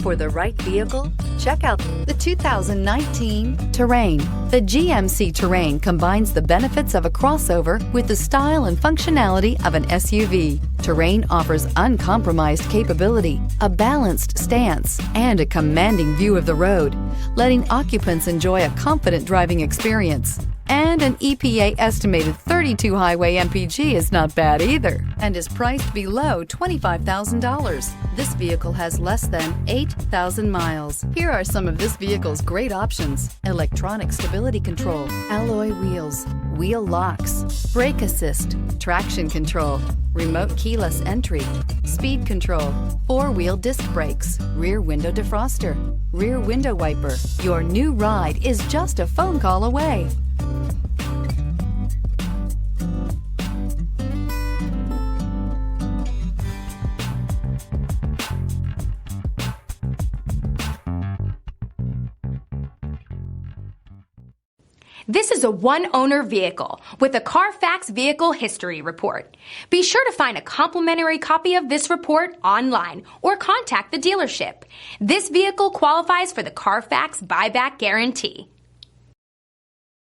For the right vehicle, check out the 2019 Terrain. The GMC Terrain combines the benefits of a crossover with the style and functionality of an SUV. Terrain offers uncompromised capability, a balanced stance, and a commanding view of the road, letting occupants enjoy a confident driving experience. And an EPA estimated 32 highway MPG is not bad either, and is priced below $25,000. This vehicle has less than 8,000 miles. Here are some of this vehicle's great options: electronic stability control, alloy wheels, wheel locks, brake assist, traction control, remote keyless entry, speed control, four-wheel disc brakes, rear window defroster, rear window wiper. Your new ride is just a phone call away. This is a one-owner vehicle with a Carfax Vehicle History Report. Be sure to find a complimentary copy of this report online or contact the dealership. This vehicle qualifies for the Carfax Buyback Guarantee.